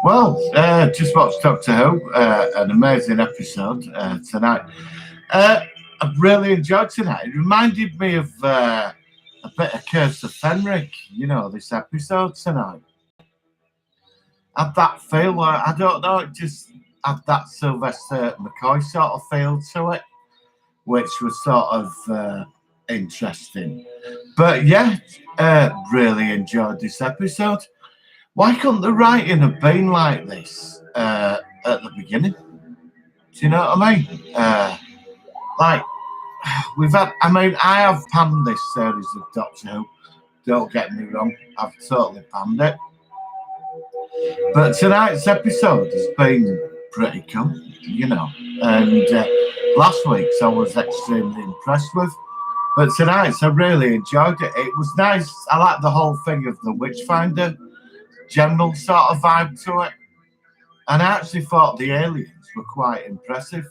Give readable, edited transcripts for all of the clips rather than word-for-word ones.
Well, just watched Doctor Who, an amazing episode tonight. I really enjoyed tonight. It reminded me of a bit of Curse of Fenric, this episode tonight. Had that feel, I don't know, it just had that Sylvester McCoy sort of feel to it, which was sort of interesting. But yeah, really enjoyed this episode. Why couldn't the writing have been like this at the beginning? Do you know what I mean? Like, I have panned this series of Doctor Who. Don't get me wrong, I've totally panned it. But tonight's episode has been pretty cool, And last week's I was extremely impressed with. But tonight's I really enjoyed it. It was nice. I like the whole thing of the Witchfinder general sort of vibe to it. And I actually thought the aliens were quite impressive.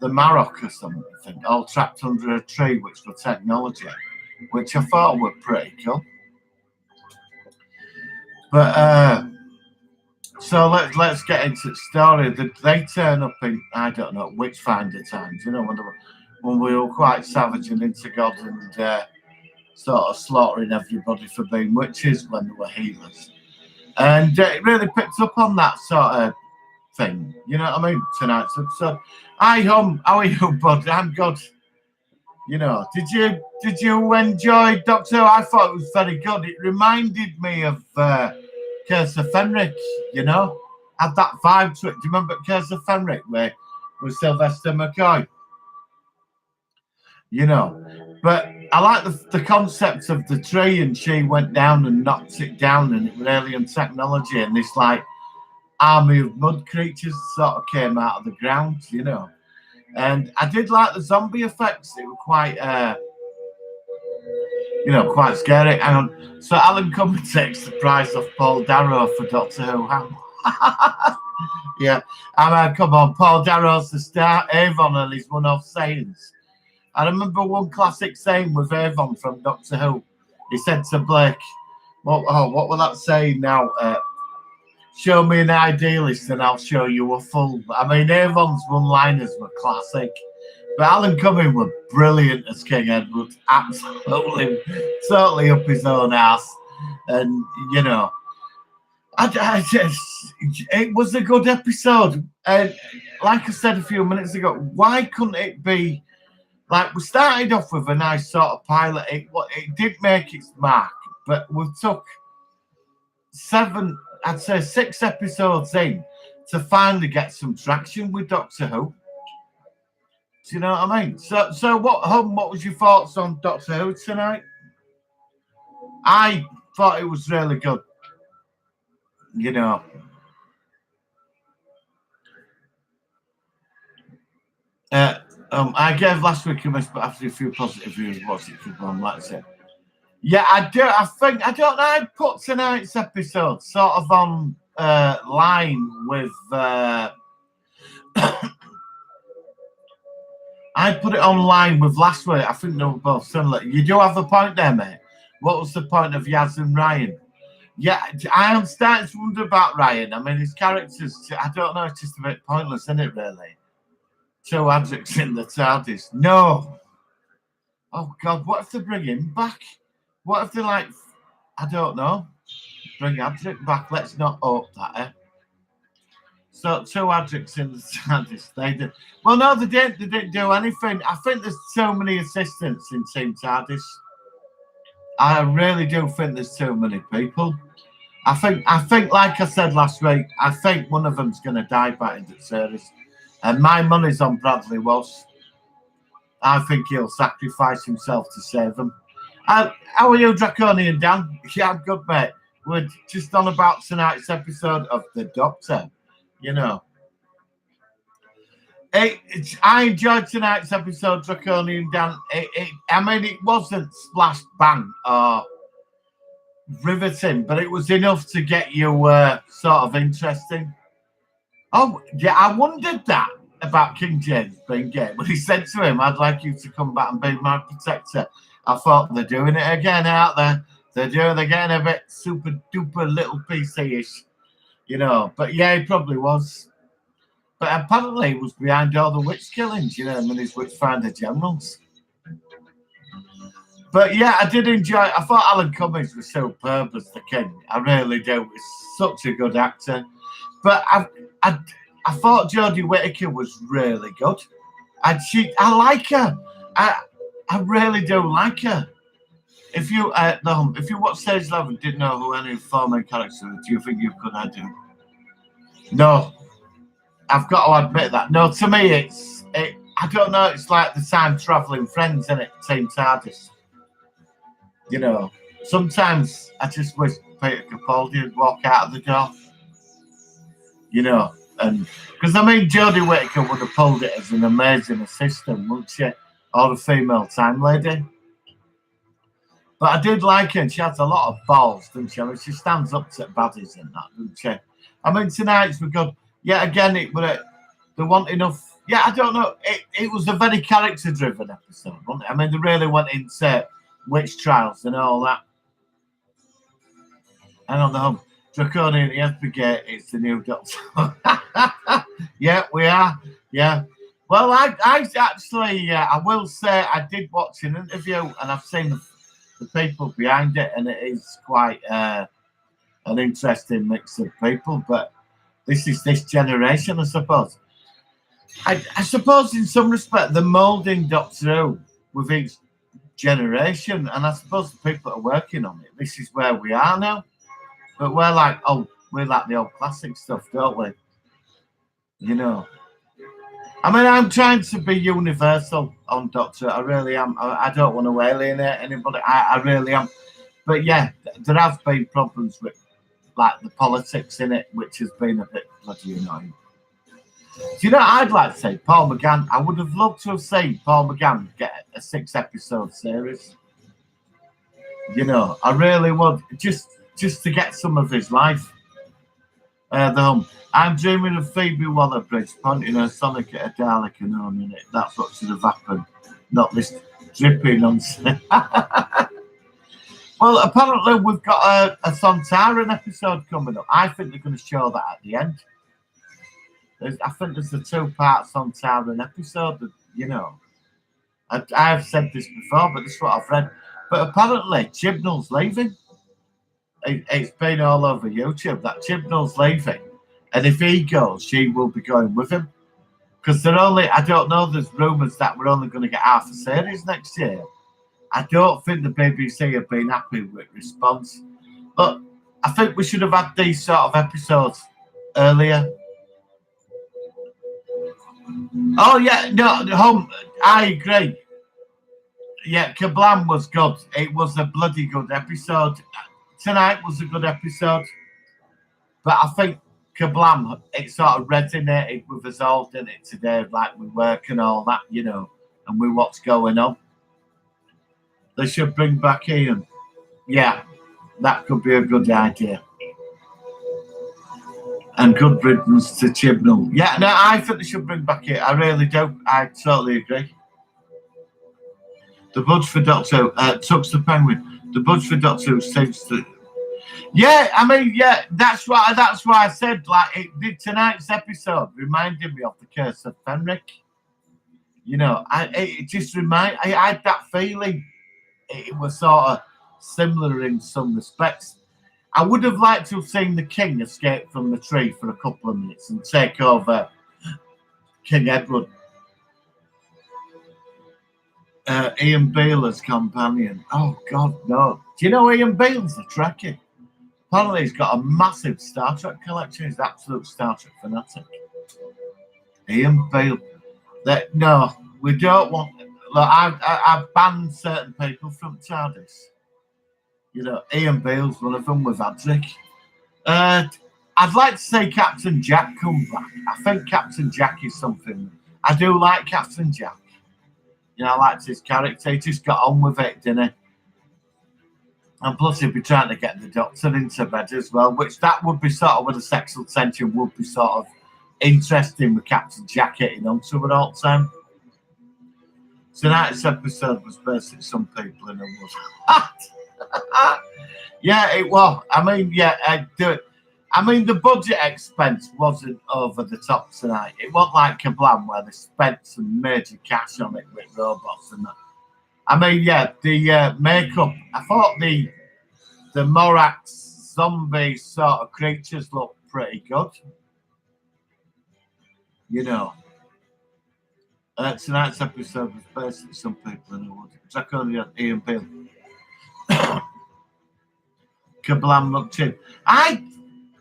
The Marok or something, all trapped under a tree, which were technology, which I thought were pretty cool. But so let's get into the story. They turn up in, I don't know, Witchfinder times, when we were quite savage and into God and sort of slaughtering everybody for being witches when they were healers. And it really picked up on that sort of thing, you know what I mean? Tonight's episode. Hi, how are you, bud? I'm good. Did you enjoy Doctor Who? I thought it was very good. It reminded me of Curse of Fenric, had that vibe to it. Do you remember Curse of Fenric with Sylvester McCoy? But I like the concept of the tree, and she went down and knocked it down, and it was alien technology, and this like army of mud creatures sort of came out of the ground, And I did like the zombie effects. They were quite quite scary. Hang on. So Alan Cumming takes the prize off Paul Darrow for Doctor Who. Yeah. Come on, Paul Darrow's the star. Avon and his one-off sayings. I remember one classic saying with Avon from Doctor Who. He said to Blake, what will that say now? Show me an idealist and I'll show you a fool. I mean, Avon's one-liners were classic. But Alan Cumming was brilliant as King Edward. Absolutely, totally up his own ass. And, it was a good episode. And like I said a few minutes ago, why couldn't it be like we started off with a nice sort of pilot? It did make its mark, but we took 6 episodes in to finally get some traction with Doctor Who. Do you know what I mean? So what was your thoughts on Doctor Who tonight? I thought it was really good. I gave last week a miss, but after a few positive reviews, what's it could on? That's it. Yeah, I do. I don't know. I'd put tonight's episode sort of on line with. I'd put it on line with last week. I think they were both similar. You do have a point there, mate. What was the point of Yaz and Ryan? Yeah, I am starting to wonder about Ryan. I mean, his characters, I don't know, it's just a bit pointless, isn't it, really? 2 Adric's in the TARDIS. No. Oh, God, what if they bring him back? What if they, I don't know, bring Adric back? Let's not hope that, eh? So 2 Adric's in the TARDIS. They did. Well, no, they didn't do anything. I think there's so many assistants in Team TARDIS. I really do think there's too many people. I think, like I said last week, I think one of them's going to die back in the series. And my money's on Bradley Walsh. I think he'll sacrifice himself to save them. How are you, Draconian Dan? Yeah, I'm good, mate. We're just on about tonight's episode of The Doctor. I enjoyed tonight's episode, Draconian Dan. It wasn't splash bang or riveting, but it was enough to get you sort of interesting. Oh, yeah, I wondered that about King James being gay. When he said to him, I'd like you to come back and be my protector. I thought they're doing it again out there. They do. They're getting a bit super duper little PC-ish, you know. But yeah, he probably was. But apparently, he was behind all the witch killings, you know, and his Witchfinder generals. But yeah, I did enjoy. I thought Alan Cummings was superb as the king. I really do. He's such a good actor. But I thought Jodie Whittaker was really good. I like her. I really do like her. If you watch Stage 11 and didn't know who any of the four main characters were, do you think you could? I do. No, I've got to admit that. No, to me, I don't know. It's like the time traveling friends, isn't it? Team TARDIS. You know, sometimes I just wish Peter Capaldi would walk out of the door. You know, and because I mean, Jodie Whittaker would have pulled it as an amazing assistant, wouldn't she? Or a female time lady. But I did like her, and she has a lot of balls, doesn't she? I mean, she stands up to baddies and that, doesn't she? I mean, tonight's we got, yeah, again, there wasn't enough. Yeah, I don't know. It was a very character-driven episode, wasn't it? I mean, they really went into witch trials and all that. And on the home, Draconian Brigade, it's the new Doctor. Yeah, we are. Yeah. Well, I actually, I will say I did watch an interview, and I've seen the people behind it, and it is quite an interesting mix of people. But this is this generation, I suppose. I suppose in some respect, they're moulding Doctor Who with each generation, and I suppose the people that are working on it, this is where we are now. But we're like the old classic stuff, don't we? You know. I mean, I'm trying to be universal on Doctor. I really am. I don't want to alienate anybody. I really am. But yeah, there have been problems with like the politics in it, which has been a bit bloody annoying. Do you know, I'd like to say Paul McGann. I would have loved to have seen Paul McGann get a 6-episode series. You know, I really would. Just to get some of his life. I'm dreaming of Phoebe Waller-Bridge pointing her Sonic at a Dalek and owning it. That's what should have happened. Not this dripping nonsense. Well, apparently we've got a Sontaran episode coming up. I think they're going to show that at the end. I think there's a 2-part Sontaran episode that, you know, I've said this before, but this is what I've read. But apparently Chibnall's leaving. It's been all over YouTube that Chibnall's leaving, and if he goes, she will be going with him. Because I don't know, there's rumours that we're only going to get half a series next year. I don't think the BBC have been happy with response. But I think we should have had these sort of episodes earlier. Oh, yeah, no, I agree. Yeah, Kablam was good. It was a bloody good episode. Tonight was a good episode, but I think Kablam, it sort of resonated with us all, didn't it, today? Like we work and all that, you know, and we what's going on. They should bring back Ian. Yeah, that could be a good idea. And good riddance to Chibnall. Yeah, no, I think they should bring back Ian. I really do. I totally agree. The budge for Doctor Tux the Penguin. The budge for Doctor Who seems to. Yeah, I mean, yeah, that's why I said, like, tonight's episode reminded me of the Curse of Fenric. You know, I had that feeling. It was sort of similar in some respects. I would have liked to have seen the king escape from the tree for a couple of minutes and take over King Edward. Ian Beale as companion. Oh, God, no. Do you know Ian Beale's a Trekkie? Apparently he's got a massive Star Trek collection. He's an absolute Star Trek fanatic. Ian Beale. No, we don't want... Look, I've banned certain people from TARDIS. You know, Ian Beale's one of them with Adric. I'd like to see Captain Jack come back. I think Captain Jack is something... I do like Captain Jack. You know, I liked his character. He just got on with it, didn't he? And plus, he'd be trying to get the Doctor into bed as well, which that would be sort of, with a sexual tension, would be sort of interesting with Captain Jack hitting onto it all the time. Tonight's episode was basically some people in a wood. Yeah, it was. I mean, yeah, I mean, the budget expense wasn't over the top tonight. It wasn't like Kablam where they spent some major cash on it with robots and that. I mean, yeah, the makeup. I thought the Morax zombie sort of creatures looked pretty good. You know, tonight's episode was basically some people in the wood. Jack only had Ian Peel. Kablam looked in. I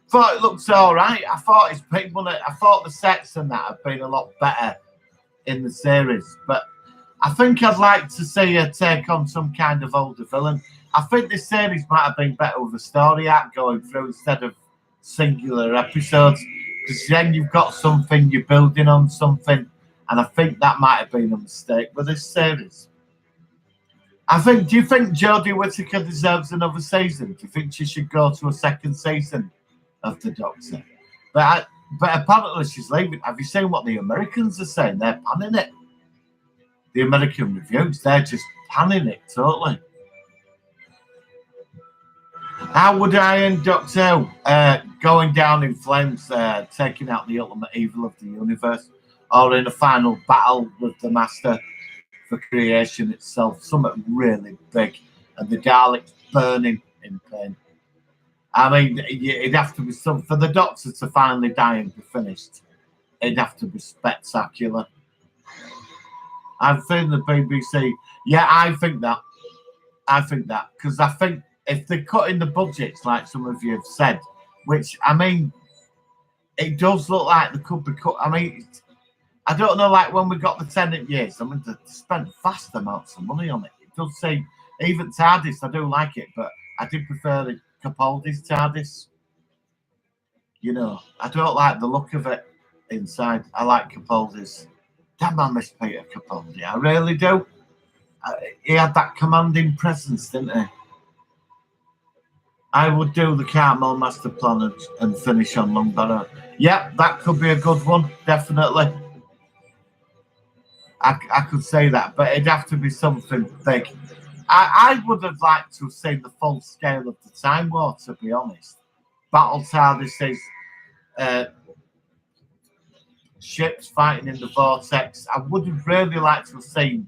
thought it looked all right. I thought the sets and that have been a lot better in the series, but I think I'd like to see her take on some kind of older villain. I think this series might have been better with a story arc going through instead of singular episodes, because then you've got something, you're building on something, and I think that might have been a mistake with this series. Do you think Jodie Whittaker deserves another season? Do you think she should go to a second season of The Doctor? But apparently she's leaving. Have you seen what the Americans are saying? They're panning it. The American reviews, they're just panning it totally. How would I end Doctor going down in flames, taking out the ultimate evil of the universe, or in a final battle with the Master for creation itself, something really big, and the Daleks burning in pain? I mean, it'd have to be something for the Doctor to finally die and be finished. It'd have to be spectacular. I've seen the BBC. Yeah, I think that because I think if they're cutting the budgets, like some of you have said, which I mean, it does look like they could be cut. I mean, I don't know, like when we got the Tennant years, I mean, they spent vast amounts of money on it. It does seem, even TARDIS, I do like it, but I did prefer the Capaldi's TARDIS. You know, I don't like the look of it inside. I like Capaldi's. Damn, I miss Peter Capaldi. I really do. He had that commanding presence, didn't he? I would do the Cartmel Master Plan and finish on Longbarrow. Yeah, that could be a good one, definitely. I could say that, but it'd have to be something big. I would have liked to have seen the full scale of the Time War, to be honest. Battle TARDISes, ships fighting in the vortex. I would have really liked to have seen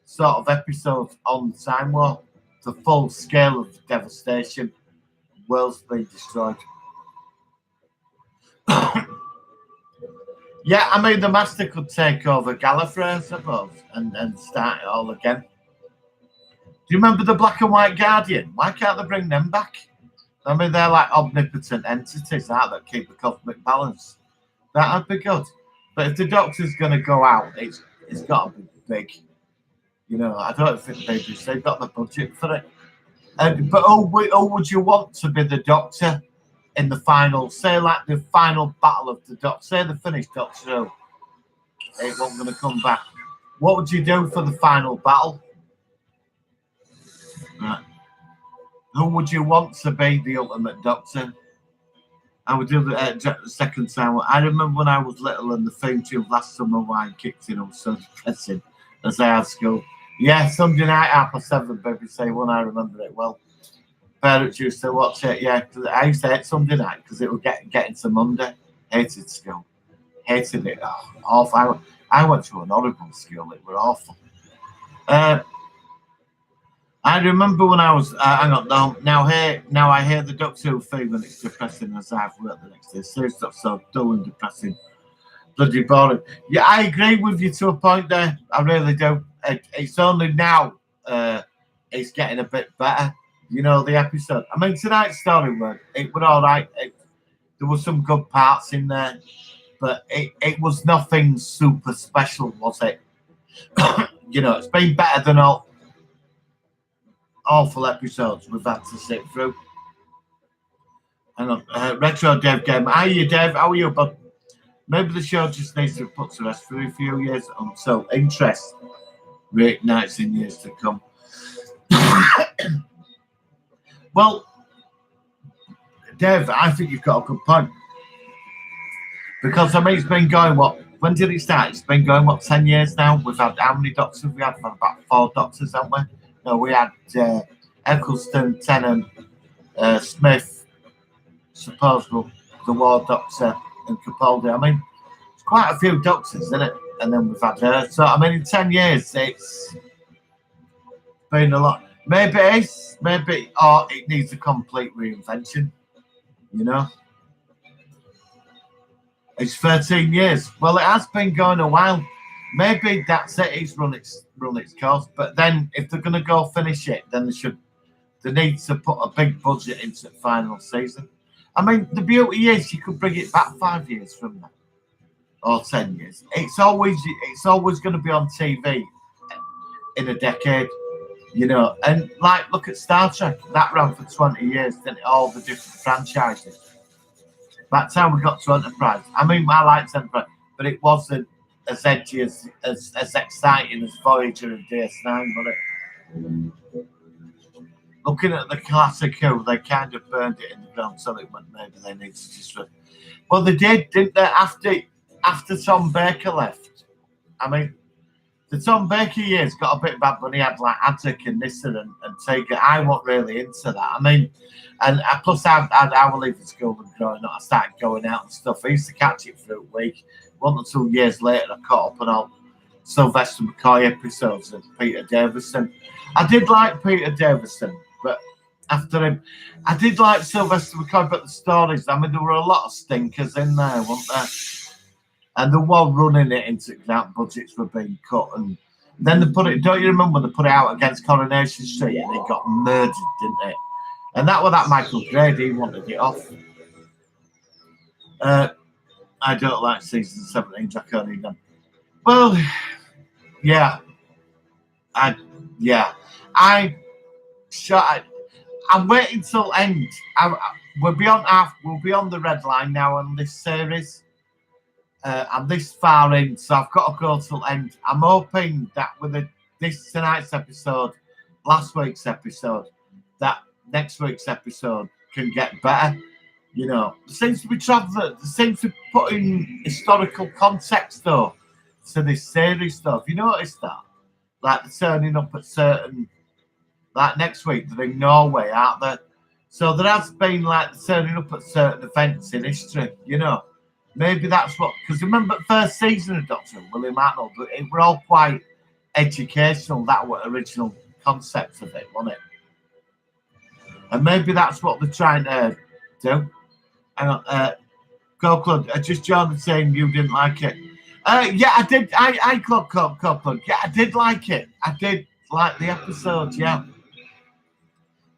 sort of episodes on the Time War, the full scale of the devastation, worlds being destroyed. Yeah, I mean, the Master could take over Gallifrey, I suppose, and start it all again. Do you remember the Black and White Guardian? Why can't they bring them back? I mean, they're like omnipotent entities, aren't they, that keep the cosmic balance. That'd be good. But if the Doctor's going to go out, it's got to be big. You know, I don't think they've got the budget for it. But who would you want to be the Doctor in the final, say like the final battle of the Doctor, say the finished Doctor Who, it wasn't going to come back. What would you do for the final battle? Right. Who would you want to be the ultimate Doctor? I would do the second time. I remember when I was little and the theme tune Last Summer Wine kicked in. I was so depressing as I had school. Yeah, Sunday night, 7:30, BBC One. I remember it well. Parents used to watch it. Yeah, I used to hate Sunday night because it would get into Monday. Hated school. Hated it. Oh, awful. I went to an horrible school. It was awful. I remember when I was, hang on, now I hear the Doctor Who theme and it's depressing as I've worked the next day. Seriously, that's so dull and depressing. Bloody boring. Yeah, I agree with you to a point there. I really do. It's only now it's getting a bit better. You know, the episode. I mean, tonight's story it was all right. There were some good parts in there, but it was nothing super special, was it? You know, it's been better than all awful episodes we've had to sit through. Hang on, Retro Dev Game. How are you, Dev? How are you, bud? Maybe the show just needs to be put to rest for a few years until interest reignites in years to come. Well, Dev, I think you've got a good point. Because, I mean, it's been going, when did it start? It's been going, 10 years now? We've had, how many Doctors have we had? We've had about 4 Doctors, haven't we? No, we had Eccleston, Tennant, Smith, supposable, the War Doctor, and Capaldi. I mean, it's quite a few doctors, isn't it? And then we've had her. So, I mean, in 10 years, it's been a lot. Maybe it is, maybe, or it needs a complete reinvention, you know? It's 13 years. Well, it has been going a while. Maybe that's it. It's run its course. But then, if they're going to go finish it, then they need to put a big budget into the final season. I mean, the beauty is you could bring it back 5 years from now, or 10 years. It's always going to be on TV in a decade, you know. And like, look at Star Trek. That ran for 20 years. Then all the different franchises. By the time we got to Enterprise, I mean, I liked Enterprise, but it wasn't as edgy, as exciting as Voyager and DS9, was it? Looking at the classic Who, they kind of burned it in the ground, so it went, maybe they need to just. Well, they did, didn't they? After Tom Baker left, I mean, the Tom Baker years got a bit bad when he had like Attic and Nissan and Taker. I wasn't really into that. I mean, and plus I was leaving school and growing up. I started going out and stuff. I used to catch it for a week. It wasn't until years later I caught up on all Sylvester McCoy episodes and Peter Davison. I did like Peter Davison, but after him, I did like Sylvester McCoy, but the stories, I mean, there were a lot of stinkers in there, weren't there? And they were running it into that budgets were being cut. And then they put it, don't you remember when they put it out against Coronation Street and it got murdered, didn't it? And that was that Michael Grady, he wanted it off. I don't like season 17, Jack O'Neill. Well, yeah. I'm waiting till end. We'll be on the red line now on this series. I'm this far in, so I've got to go till end. I'm hoping that with this tonight's episode, last week's episode, that next week's episode can get better. You know, there seems to be traveling. There seems to be putting historical context though to this series stuff. Have you noticed that? Like they're turning up at certain, like next week they're in Norway, aren't they? So there has been like turning up at certain events in history. You know. Maybe that's what, because remember the first season of Doctor Who, William Hartnell, but it were all quite educational. That was the original concept of it, wasn't it? And maybe that's what they're trying to do. And Go Club, just Jordan saying you didn't like it. Yeah, I did. I Club. Yeah, I did like it. I did like the episode, yeah.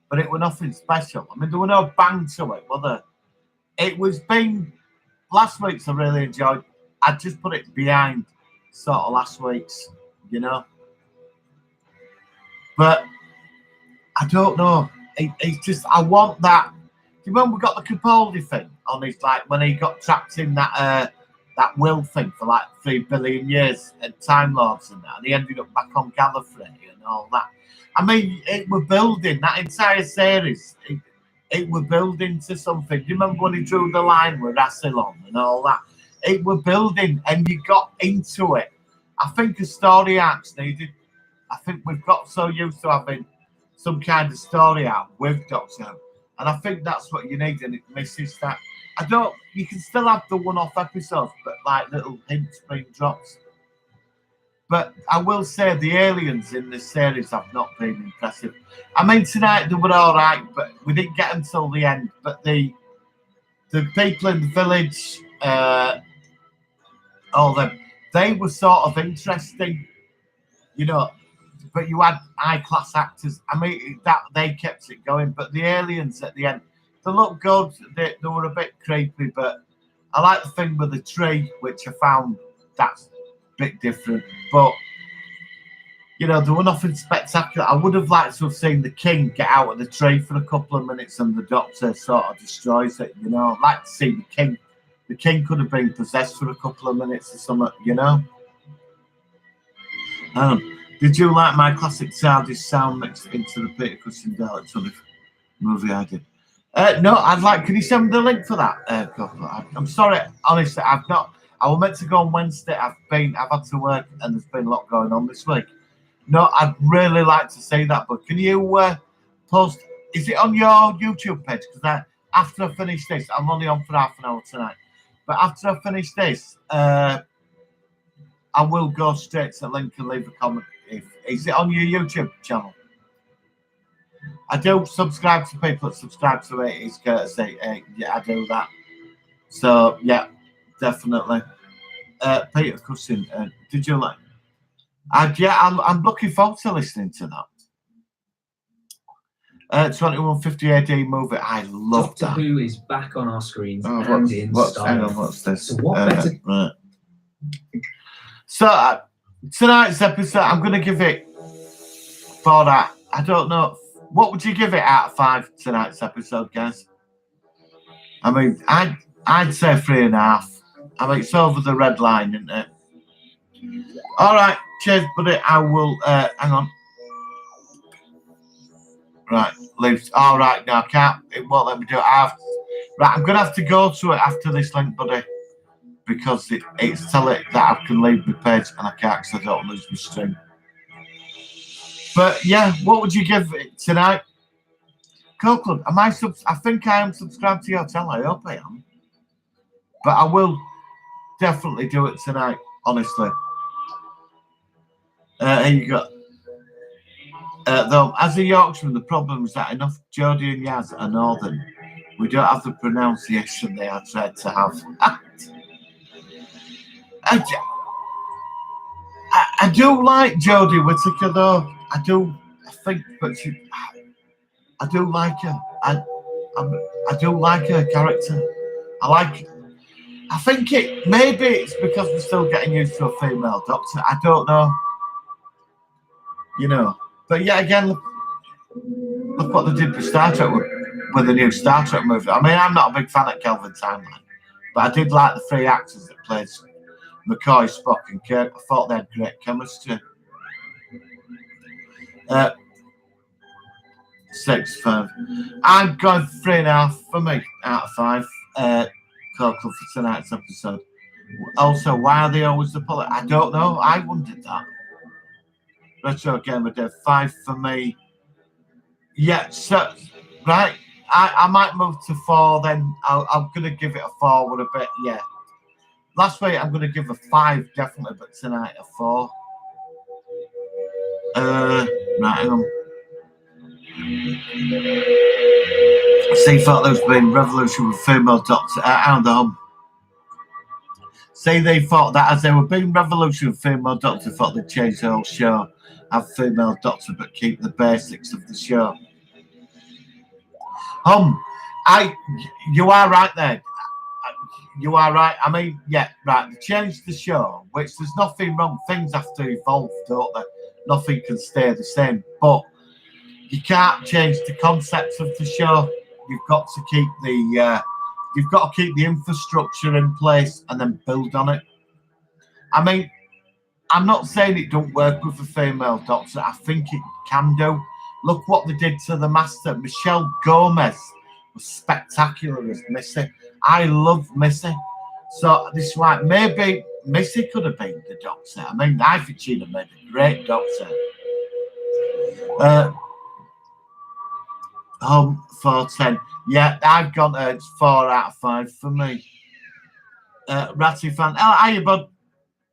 But it was nothing special. I mean, there were no bang to it, were there? It was being. Last week's I really enjoyed. I just put it behind sort of last week's, you know. But I don't know. It's just I want that. Do you remember we got the Capaldi thing on his, like when he got trapped in that will thing for like 3 billion years and Time Lords and that, and he ended up back on Gallifrey and all that. I mean, it were building that entire series. It were building to something. Do you remember when he drew the line with Rassilon and all that? It were building and you got into it. I think a story arc's needed. I think we've got so used to having some kind of story arc with Doctor Who. And I think that's what you need, and it misses that. You can still have the one-off episodes, but like little hints being dropped. But I will say the aliens in this series have not been impressive. I mean, tonight they were all right, but we didn't get them till the end. But the people in the village, all them, they were sort of interesting, you know. But you had high-class actors. I mean, that they kept it going. But the aliens at the end, they looked good. They were a bit creepy, but I like the thing with the tree, which I found that's bit different, but you know, there were nothing spectacular. I would have liked to have seen the king get out of the tree for a couple of minutes and the Doctor sort of destroys it, you know. I'd like to see the king. The king could have been possessed for a couple of minutes or something, you know. Did you like my classic TARDIS sound mixed into the Peter Cushing Dalek sort of movie I did? No, I'd like, can you send me the link for that? I'm sorry, honestly, I've not. I was meant to go on Wednesday. I've had to work, and there's been a lot going on this week. No, I'd really like to see that, but can you post. Is it on your YouTube page? Because after I finish this, I'm only on for half an hour tonight. But after I finish this, I will go straight to the link and leave a comment. Is it on your YouTube channel? I do subscribe to people that subscribe to it. It's courtesy. Yeah, I do that. So yeah, definitely. Peter Cussin, did you like? Yeah, I'm looking forward to listening to that. 2150 AD movie. I love Doctor that. Who is back on our screens and in style. Hang on, what's this? So what better? Right. So tonight's episode, I'm going to give it for that. I don't know. What would you give it out of 5 tonight's episode, guys? I mean, I'd say 3.5. I mean, it's over the red line, isn't it? All right, cheers, buddy. I will. Hang on. Right, leaves. All right, no, I can't. It won't let me do it. Right, I'm gonna have to go to it after this link, buddy, because it's telling that I can leave my page and I can't because I don't lose my stream. But yeah, what would you give it tonight? Copeland, am I I think I am subscribed to your channel. I hope I am. But I will definitely do it tonight, honestly. Here you go. Though, as a Yorkshireman, the problem is that enough Geordie and Yaz are northern. We don't have the pronunciation they are tried to have. I do like Jodie Whittaker, though. I think, but I do like her. I do like her character. I think maybe it's because we're still getting used to a female doctor. I don't know. You know. But yeah, again, look what they did with Star Trek with the new Star Trek movie. I mean, I'm not a big fan of Kelvin Timeline, but I did like the 3 actors that played McCoy, Spock, and Kirk. I thought they had great chemistry. 6, 5. I'm going 3.5 for me out of 5. Coco for tonight's episode. Also, why are they always the bullet? I don't know. I wondered that. Retro Gamer Dev 5 for me. Yeah, so right. I might move to 4 then. I'm gonna give it a 4 with a bit, yeah. Last week I'm gonna give a 5 definitely, but tonight a 4. Right, hang on. See, thought there's been revolution with female doctor and the home. Say they thought that as they were being revolution with female doctor, thought they'd change the whole show, have female doctor, but keep the basics of the show. You are right there. You are right. I mean, yeah, right. They changed the show, which there's nothing wrong. Things have to evolve, don't they? Nothing can stay the same. But you can't change the concepts of the show. You've got to keep the infrastructure in place and then build on it. I mean, I'm not saying it don't work with a female doctor. I think it can do. Look what they did to the master. Michelle Gomez was spectacular as Missy. I love Missy. So this is why maybe Missy could have been the doctor. I mean, I think she'd have made a great doctor. Home 410. Yeah, I've gone it's 4 out of 5 for me. Ratty fan. Oh, hiya, bud.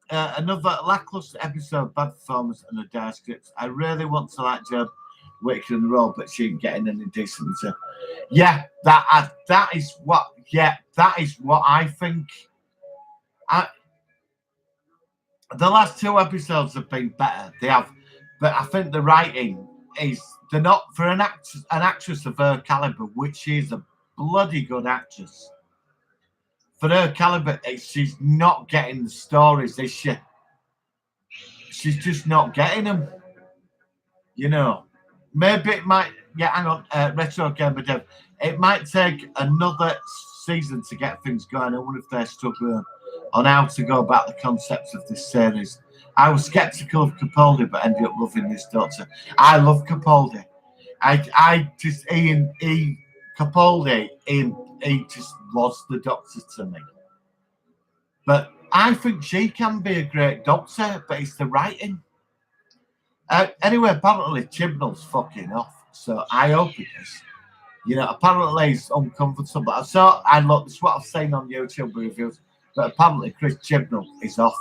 Another lackluster episode, bad performance, and a dire script. I really want to like Jodie Whittaker in the role, but she ain't getting any decent material. Yeah, that is what I think. The last 2 episodes have been better. They have, but I think the writing is they're not for an actress of her caliber, which she is a bloody good actress. For her caliber, she's not getting the stories, is she? She's just not getting them. You know, maybe it might. Yeah, hang on, Retro Gamer Dev. It might take another season to get things going. I wonder if they're struggling on how to go about the concepts of this series. I was skeptical of Capaldi, but ended up loving this doctor. I love Capaldi. Capaldi, he just was the doctor to me. But I think she can be a great doctor, but it's the writing. Anyway, apparently Chibnall's fucking off. So I hope it does. You know, apparently it's uncomfortable. I look, this is what I've seen on YouTube reviews, but apparently Chris Chibnall is off.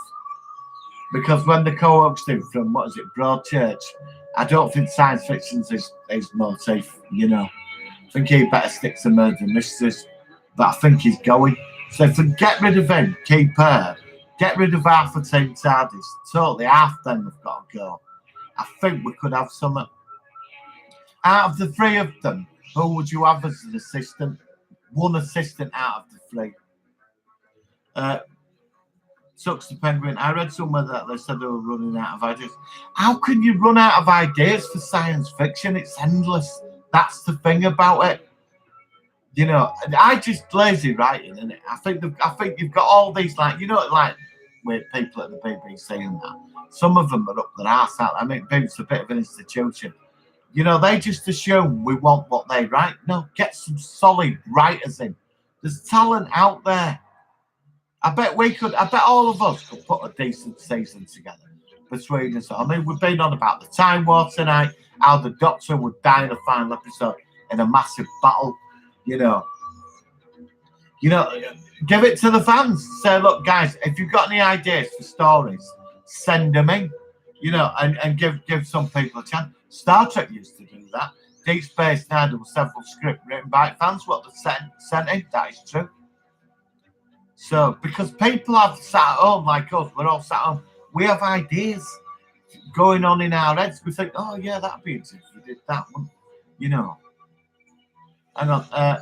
Because when the co-host him from, what is it, Broadchurch, I don't think science fiction's his motif, you know. I think he better stick to murder mysteries. But I think he's going. So if we get rid of him, keep her, get rid of half the team TARDIS, totally half them have got to go. I think we could have some. Out of the three of them, who would you have as an assistant? One assistant out of the three. Sucks the Penguin. I read somewhere that they said they were running out of ideas. How can you run out of ideas for science fiction? It's endless. That's the thing about it. You know, I just lazy writing, innit? I think you've got all these, like, you know, like with people at the BBC and that. Some of them are up their arse out. I mean, it's a bit of an institution. You know, they just assume we want what they write. No, get some solid writers in. There's talent out there. I bet all of us could put a decent season together between us. I mean, we've been on about the Time War tonight, how the Doctor would die in a final episode in a massive battle. You know, give it to the fans. Say, look, guys, if you've got any ideas for stories, send them in. You know, and give some people a chance. Star Trek used to do that. Deep Space Nine, there was several scripts written by fans. What they sent in, that is true. So, because people have sat at home like us, we're all sat at home, we have ideas going on in our heads. We think, oh, yeah, that'd be interesting if we did that one, you know. And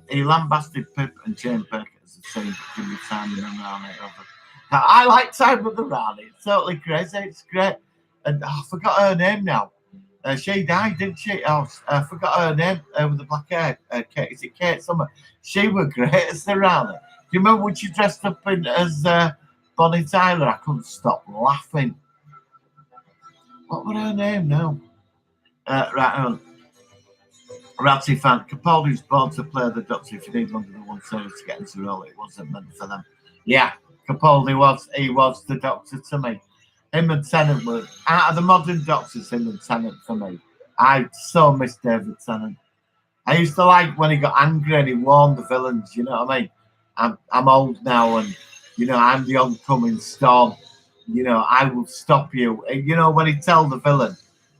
he lambasted Pip and Jane Baker as the same, but give me Time and Rani over. I like Time with the Rani. It's totally crazy. It's great. And I forgot her name now. She died, didn't she? Oh, I forgot her name with the black hair. Kate, is it Kate Summer? She was great as the Rani. Do you remember when she dressed up as Bonnie Tyler? I couldn't stop laughing. What was her name now? Right, Ratty fan. Capaldi was born to play the Doctor. If you need longer than one series to get into the role, it wasn't meant for them. Yeah, Capaldi was the Doctor to me. Him and Tennant were, out of the modern Doctors, him and Tennant for me. I so miss David Tennant. I used to like when he got angry and he warned the villains, you know what I mean? I'm old now and, you know, I'm the oncoming storm. You know, I will stop you. You know, when he tell the villain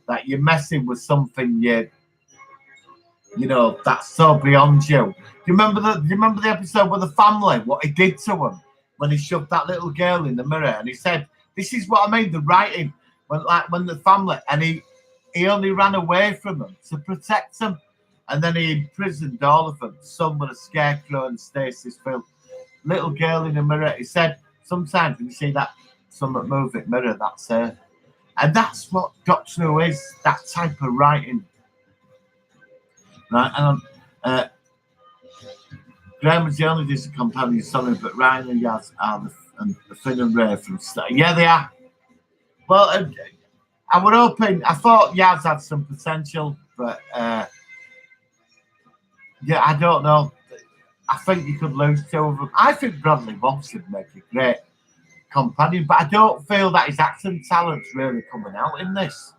that you're messing with something you know, that's so beyond you. Do you remember the episode with the family, what he did to him when he shoved that little girl in the mirror and he said, this is what I mean, the writing, when the family, and he only ran away from them to protect them. And then he imprisoned all of them. Some with a scarecrow and stasis filled. Little girl in the mirror. He said, sometimes when you see that some moving mirror, that's her. And that's what Doctor Who is, that type of writing. Right, and Graham was the only decent companion, sorry, but Ryan and Yaz are the Finn and Ray from Star. Yeah, they are. Well, I thought Yaz had some potential, but yeah, I don't know. I think you could lose two of them. I think Bradley Walsh would make a great companion, but I don't feel that his acting talent's really coming out in this.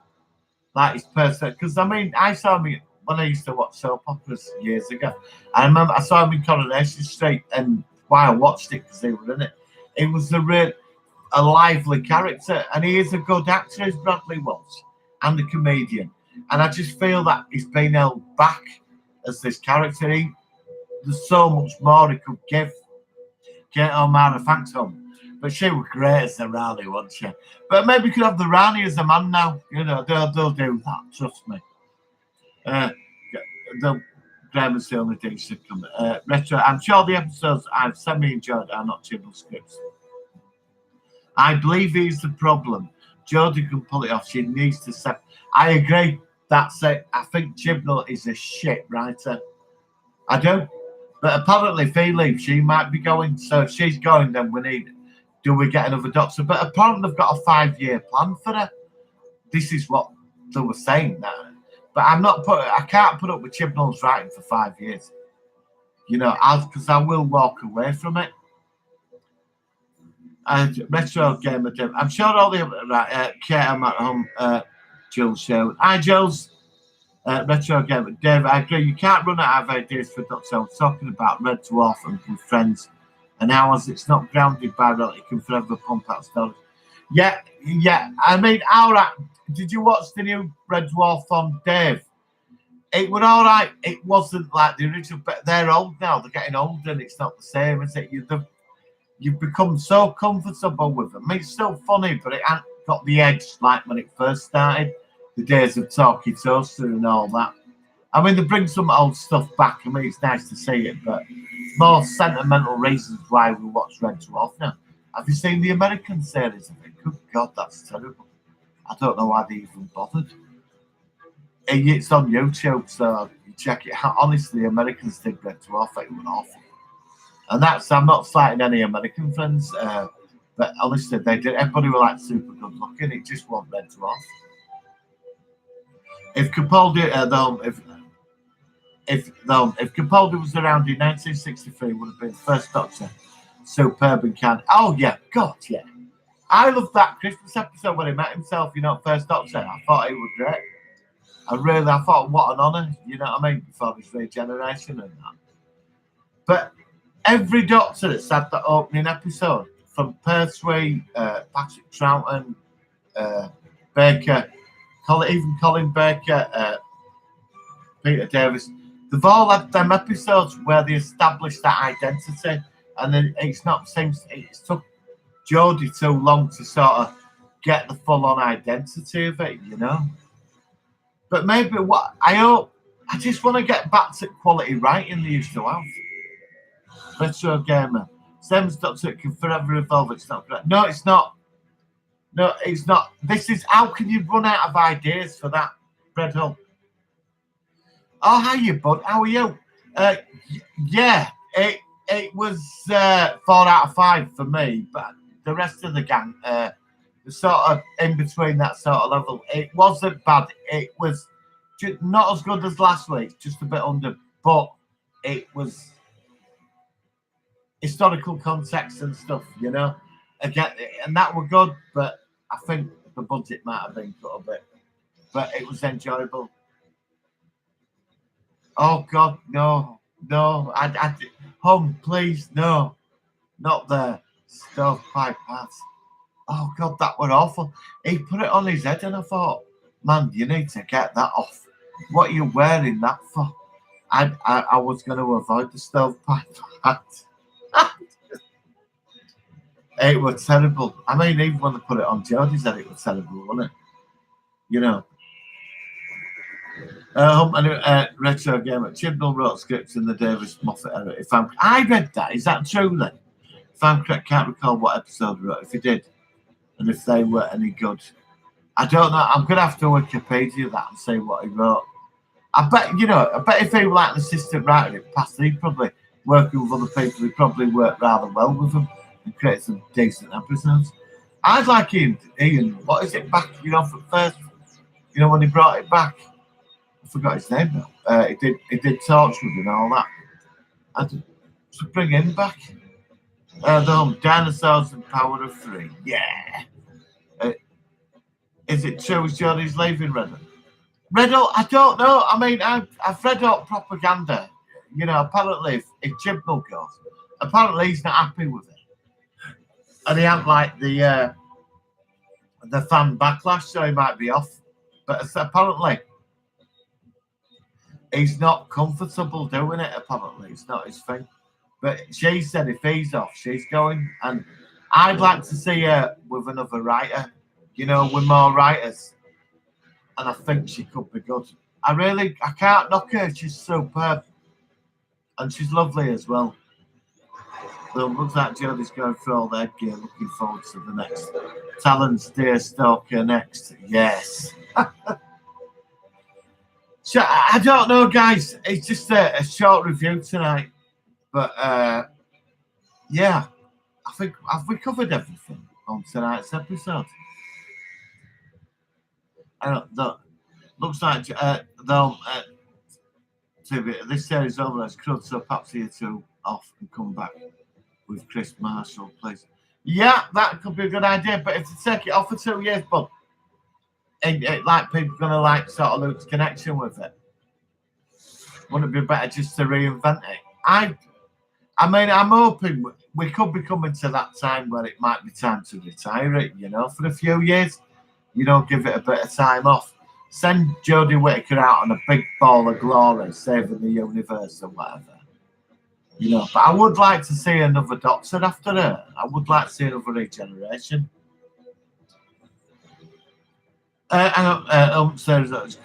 Like his person, because I mean, I saw him when I used to watch soap operas years ago. I remember I saw him in Coronation Street, and why I watched it because they were in it. It was a lively character, and he is a good actor, as Bradley Walsh, and a comedian. And I just feel that he's been held back as this character. There's so much more he could give. Kate O'Mara, thanks, home. But she was great as the Rani, wasn't she? But maybe we could have the Rani as a man now. You know, they'll do that, trust me. Graham's the only thing should come. Retro, I'm sure the episodes I've semi-enjoyed are not Chibnall scripts. I believe he's the problem. Jodie can pull it off. She needs to set. I agree. That's it. I think Chibnall is a shit writer. I do. But apparently, if he leaves, she might be going. So if she's going, then do we get another Doctor? But apparently, they've got a 5-year plan for her. This is what they were saying now. But I can't put up with Chibnall's writing for 5 years. You know, because I will walk away from it. Retro Gamer Dev. I'm sure all the Kate, I'm at home. Jules show. Hi, Jules. Retro Gamer. Dave, I agree. You can't run out of ideas for Doctor. I was talking about Red Dwarf and with friends, and how as it's not grounded by reality, it can forever pump out stories. Yeah. I mean, all right. Did you watch the new Red Dwarf on Dave? It was all right. It wasn't like the original, but they're old now. They're getting older, and it's not the same, is it? You've become so comfortable with them. I mean, it's still funny, but it hasn't got the edge like when it first started. The days of Talkie Toaster and all that. I mean, they bring some old stuff back. I mean, it's nice to see it, but more sentimental reasons why we watch Red Dwarf now. Have you seen the American series of it? Good God, that's terrible. I don't know why they even bothered. It's on YouTube, so you check it out. Honestly, Americans did Red Dwarf. It was awful. And I'm not citing any American friends, but honestly, they did. Everybody were like super good looking. It just wasn't Red Dwarf. If Capaldi, if Capaldi was around in 1963, would have been the first Doctor. Superb and can. Oh yeah, God yeah. I loved that Christmas episode when he met himself. First Doctor. I thought it was great. I thought what an honour. You know what I mean? Before his regeneration and that. But every Doctor that's had the opening episode, from Pertwee, Patrick Troughton, Baker, Colin Baker, Peter Davis, they've all had them episodes where they established that identity, and then it's took Jodie too long to sort of get the full-on identity of it, But maybe I just want to get back to quality writing they used to have. Retro Gamer. Same as Doctor, it can forever evolve. It's not correct. No, it's not. No, it's not. This is how can you run out of ideas for that, Red Hull? Oh, how you, bud? How are you? Yeah, it was 4 out of 5 for me, but the rest of the gang, the sort of in between that sort of level, it wasn't bad. It was not as good as last week, just a bit under, but it was historical context and stuff, Again, and that were good, but I think the budget might have been cut a bit, but it was enjoyable. Oh God, no, home, please, no, not the stovepipe pass. Oh God, that were awful. He put it on his head, and I thought, man, you need to get that off. What are you wearing that for? I was going to avoid the stovepipe hat. It was terrible. I mean, even when they put it on Jodie's head, it was terrible, wasn't it? Retro Gamer. Chibnall wrote scripts in the Davis Moffat era. I read that. Is that true then? If I'm correct, can't recall what episode he wrote. If he did, and if they were any good, I don't know. I'm gonna have to Wikipedia that and see what he wrote. I bet if he were like an assistant writer in past, he'd probably working with other people. He probably worked rather well with them and create some decent episodes. I'd like Ian. What is it back? For first, when he brought it back. I forgot his name now. He did Torchwood and all that. I should bring him back. The Dinosaurs and Power of 3. Yeah. Is it true as Jodie's leaving Redden? Redden, I don't know. I mean, I've read up propaganda. Apparently if Chibnall goes, apparently he's not happy with it. And he hadn't like the fan backlash, so he might be off. But apparently he's not comfortable doing it, apparently. It's not his thing. But she said if he's off, she's going. And I'd like to see her with another writer, with more writers. And I think she could be good. I can't knock her. She's superb. And she's lovely as well. So it looks like Jodie's going through all their gear, looking forward to the next. Talon's Deer Stalker next. Yes. So I don't know, guys. It's just a short review tonight, but yeah, I think we covered everything on tonight's episode. Looks like this series over as crud, so perhaps here to off and come back with Chris Marshall, please. Yeah, that could be a good idea, but if you take it off for 2 years, bud, like people going to like sort of lose connection with it? Wouldn't it be better just to reinvent it? I mean, I'm hoping we could be coming to that time where it might be time to retire it, you know, for a few years. You know, give it a bit of time off. Send Jodie Whittaker out on a big ball of glory, saving the universe or whatever. You know, but I would like to see another Doctor after her. I would like to see another regeneration. Sarah's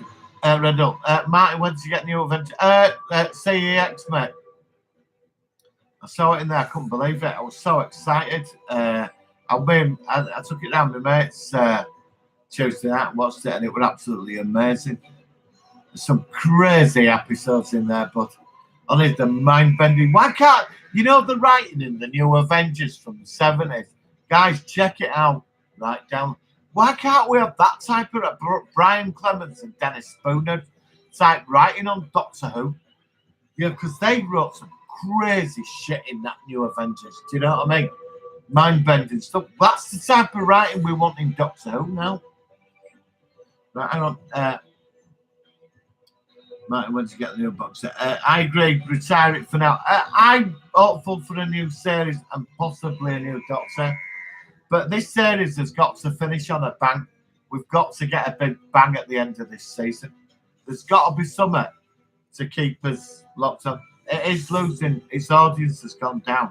Riddle. Martin, when did you get new adventure? CEX, mate. I saw it in there. I couldn't believe it. I was so excited. I took it down to my mates Tuesday night and watched it, and it was absolutely amazing. There's some crazy episodes in there, but only the mind bending. Why can't you know the writing in the new Avengers from the 70s? Guys, check it out. Right down. Why can't we have that type of Brian Clemens and Dennis Spooner type writing on Doctor Who? Yeah, because they wrote some crazy shit in that new Avengers. Do you know what I mean? Mind-bending stuff. That's the type of writing we want in Doctor Who now. Right, hang on. Martin, when did you get the new box set? I agree. Retire it for now. I'm hopeful for a new series and possibly a new Doctor. But this series has got to finish on a bang. We've got to get a big bang at the end of this season. There's got to be something to keep us locked on. It is losing. Its audience has gone down.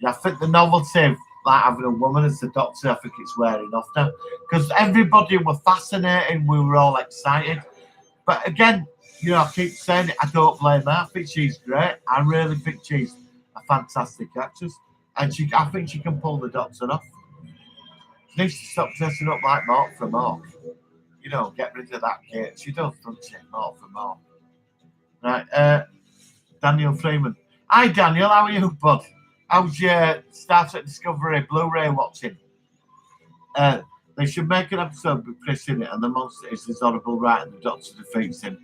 I think the novelty of like having a woman as the Doctor, I think it's wearing off now. Because everybody were fascinating. We were all excited. But again, you know, I keep saying it. I don't blame her. I think she's great. I really think she's a fantastic actress. And I think she can pull the Doctor off. She needs to stop dressing up like Mark from Mark. You know, get rid of that kid. She does, doesn't she? Mark from Mark. Right, Daniel Freeman. Hi, Daniel. How are you, bud? How's your Star Trek Discovery Blu-ray watching? They should make an episode with Chris in it, and the monster is his horrible writing. The Doctor defeats him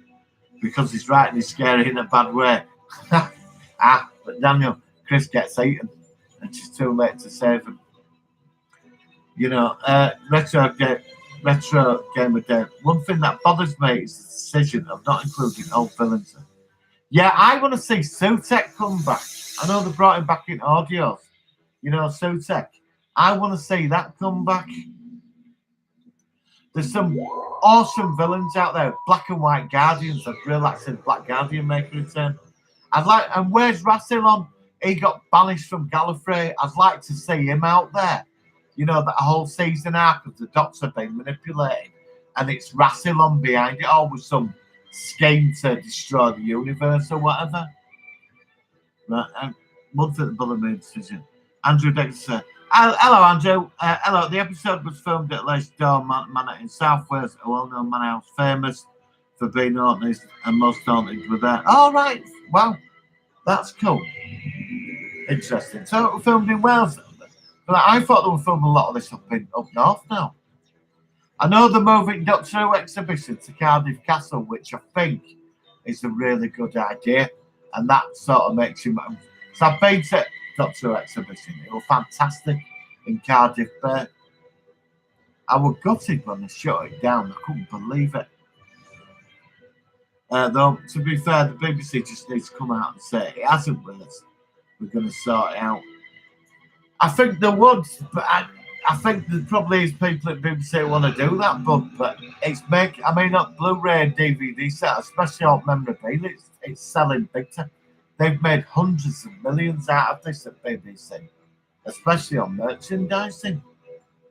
because his writing is scary in a bad way. But Daniel, Chris gets eaten, and it's too late to save him. You know, Retro Gamer Dave. One thing that bothers me is the decision of not including old villains. Yeah, I want to see Sutek come back. I know they brought him back in audios. You know, Sutek. I want to see that come back. There's some awesome villains out there. Black and White Guardians. I'd really like to see Black Guardian make a return. And where's Rassilon? He got banished from Gallifrey. I'd like to see him out there. You know, that whole season arc of the Doctor being manipulated, and it's Rassilon behind it, all with some scheme to destroy the universe or whatever. Right, one thing that bothered me decision. Andrew Dexter. Hello, Andrew. Hello. The episode was filmed at Leicester Manor in South Wales, a well-known manor house famous for being haunted, and most haunted were there. All right. Wow, that's cool. Interesting. So it was filmed in Wales. But I thought they were filming a lot of this up north now. I know they're moving Doctor Who exhibition to Cardiff Castle, which I think is a really good idea. And that sort of makes you... So I've been to Doctor Who exhibition. It was fantastic in Cardiff Bay. I was gutted when they shut it down. I couldn't believe it. Though, to be fair, the BBC just needs to come out and say it hasn't with us. We're going to sort it out. I think there would, but I think there probably is people at BBC who want to do that, but it's not Blu-ray and DVD set, especially on memorabilia, it's selling big time. They've made hundreds of millions out of this at BBC, especially on merchandising.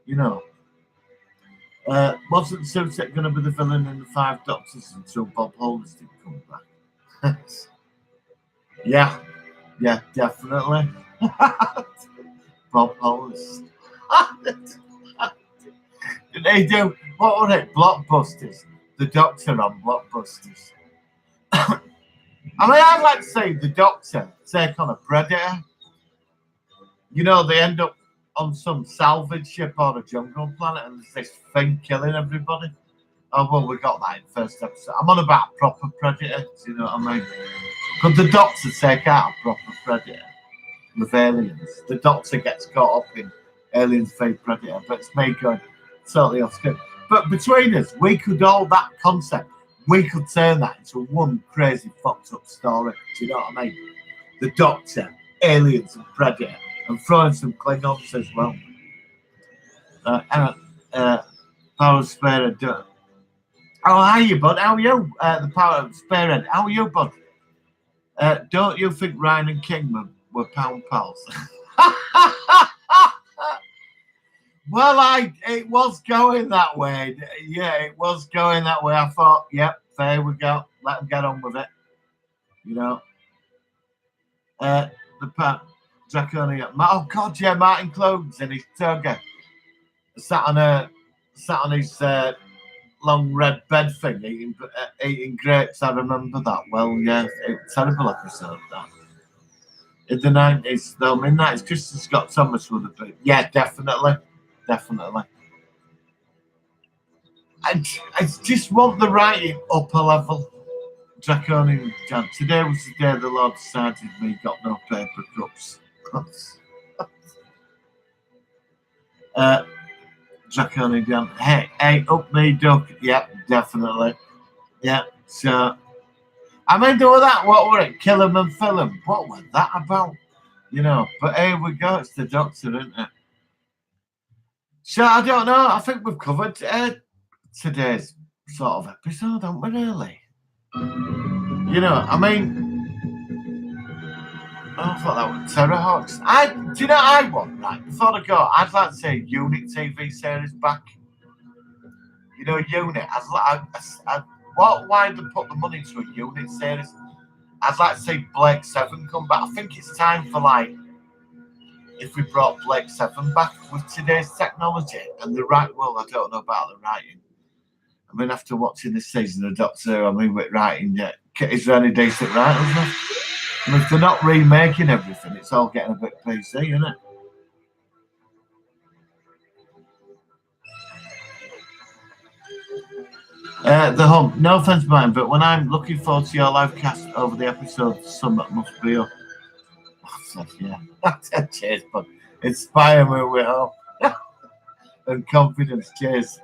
You know, wasn't Sutek going to be the villain in the Five Doctors until Bob Holders did come back? yeah, definitely. Bob Holders. Did they do, what were it? Blockbusters. The Doctor on Blockbusters. I mean, I'd like to see the Doctor take on a predator. You know, they end up on some salvage ship or a jungle planet and there's this thing killing everybody. Oh, well, we got that in the first episode. I'm on about proper predator. Do you know what I mean? Could the Doctor take out a proper predator with aliens? The Doctor gets caught up in aliens fake predator, but it's me going totally off script. But between us, we could all that concept. We could turn that into one crazy fucked up story. Do you know what I mean? The Doctor, aliens, and Predator, and throwing some Klingons as well. Power of Spirit. Oh, how are you, bud? How are you? The Power of Spirit. How are you, bud? Don't you think Ryan and King were pound pals? Well, it was going that way. Yeah, it was going that way. I thought, yep, there we go. Let them get on with it. You know. The Draconian. Oh God, yeah, Martin Clones in his toga, sat on his long red bed thing, eating grapes. I remember that well. Yeah, terrible episode that. In the 90s, though, mid-90s, Kristen Scott Thomas would have been. Yeah, definitely. I just want the writing up a level. Draconian Jan. Today was the day the Lord decided me got no paper cups. Draconian Jan. Hey, up me duck. Yep, definitely. Yeah, so I mean, do that. What were it? Kill 'em and fill 'em. What was that about? You know, but here we go. It's the Doctor, isn't it? So I don't know. I think we've covered today's sort of episode, haven't we, really? You know, I mean, I thought that was Terrorhawks. Do you know what I want, right? Before I go, I'd like to say Unit TV series back. You know, Unit. Why they put the money into a Unit series? I'd like to see Blake 7 come back. I think it's time for, like, if we brought Blake 7 back with today's technology and the right, well, I don't know about the writing. I mean, after watching this season of Doctor Who, I mean, with writing, is there any decent writers left? I mean, if they're not remaking everything, it's all getting a bit PC, isn't it? The Hum, no offense, mine, but when I'm looking forward to your live cast over the episode, some that must be up. Yeah, cheers, bud. Inspire me with hope and confidence. Cheers.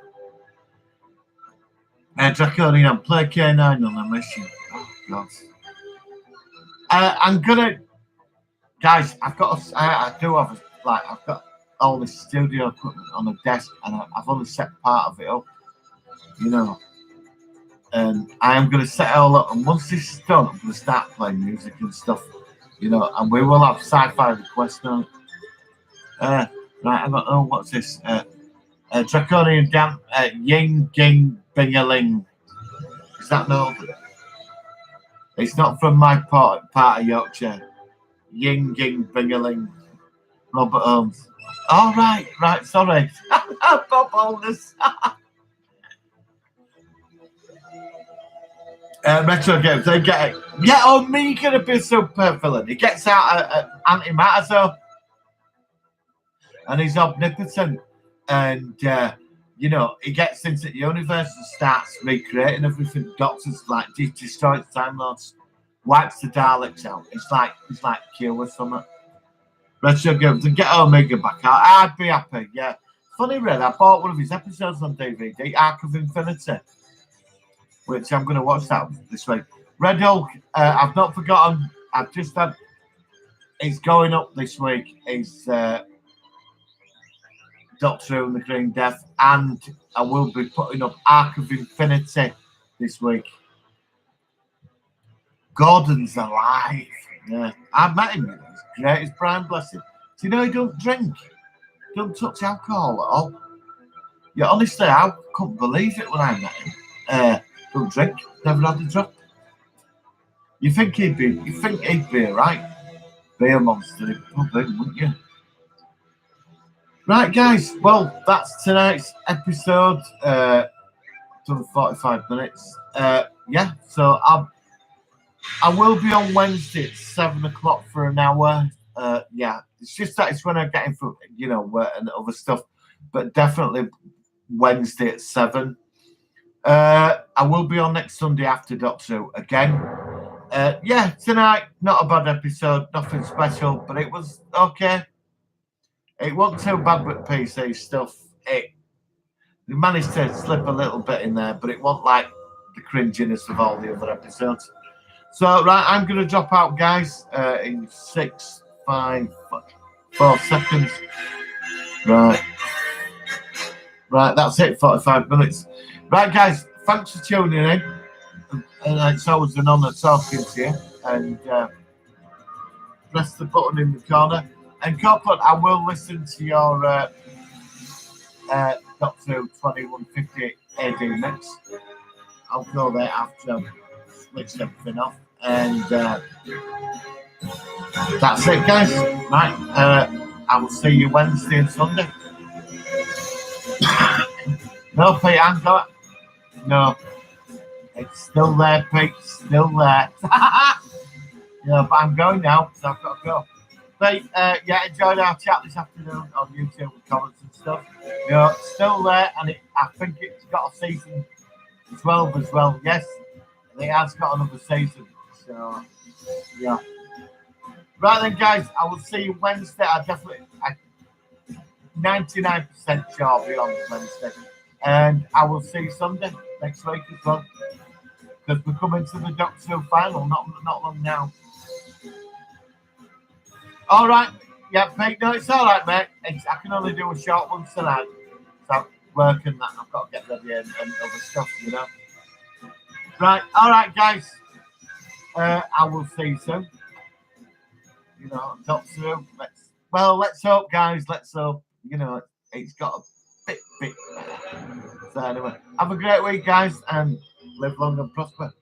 Draconian, play K9 on a mission. Oh, God. I'm gonna, guys. I do have I've got all this studio equipment on a desk, and I've only set part of it up. You know, and I am gonna set it all up. And once this is done, I'm gonna start playing music and stuff. You know, and we will have sci-fi requests on. Right, I don't know what's this. Draconian Damp, Ying Ging Bingaling. Is that Northern? It's not from my part of Yorkshire. Ying Ging Bingaling. Robert Holmes. Oh, right, sorry. Bob Holders. Retro games, they get it. Yeah, oh, me gonna be a super villain. He gets out antimatter, so, and he's omnipotent, and you know, he gets into the universe and starts recreating everything. Doctors like destroys Time Lords, wipes the Daleks out. It's like Q or something. Retro games and get Omega back out. I'd be happy. Yeah, funny, Red. I bought one of his episodes on DVD, Arc of Infinity, which I'm going to watch that this week. Red Hulk, I've not forgotten. I've just had. It's going up this week. It's Doctor Who and the Green Death, and I will be putting up Arc of Infinity this week. Gordon's alive. Yeah, I met him. He's great. He's Brian Blessing. Do you know he don't drink? Don't touch alcohol at all. Yeah, honestly, I couldn't believe it when I met him. Don't drink. Never had a drop. You think he'd be alright? Beer monster, probably, wouldn't you? Right, guys. Well, that's tonight's episode. Done 45 minutes. Yeah. So I will be on Wednesday at 7 o'clock for an hour. Yeah. It's just that it's when I get into, you know, work and other stuff. But definitely Wednesday at 7. I will be on next Sunday after Doctor Who again. Yeah, tonight, not a bad episode, nothing special, but it was okay. It wasn't too bad with PC stuff. We managed to slip a little bit in there, but it wasn't like the cringiness of all the other episodes. So, right, I'm going to drop out, guys, in 6, 5, 4 seconds. Right. Right, that's it, 45 minutes. Right, guys, thanks for tuning in. And it's always an honour talking to you. And press the button in the corner. And Copeland, I will listen to your Doctor 2150 AD mix. I'll go there after I've switched everything off. And that's it, guys. Right, I will see you Wednesday and Sunday. No, Pete, I haven't got it. No. It's still there, Pete. Still there. Yeah, but I'm going now, so I've got to go. Pete, yeah, enjoyed our chat this afternoon on YouTube with comments and stuff. You know, it's still there, and I think it's got a season 12 as well. Yes, it has got another season. So, yeah. Right then, guys, I will see you Wednesday. I'm 99% sure I'll be on Wednesday. And I will see you Sunday next week as well. Because we're coming to the Doctor Who final, not long now. All right. Yeah, Pete, no, it's all right, mate. I can only do a short one tonight. So I'm working that. I've got to get ready and other stuff, you know. Right. All right, guys. I will see you soon. You know, Doctor Who. Let's hope, guys. Let's hope. You know, it's got a bit better. So anyway, have a great week, guys, and live long and prosper.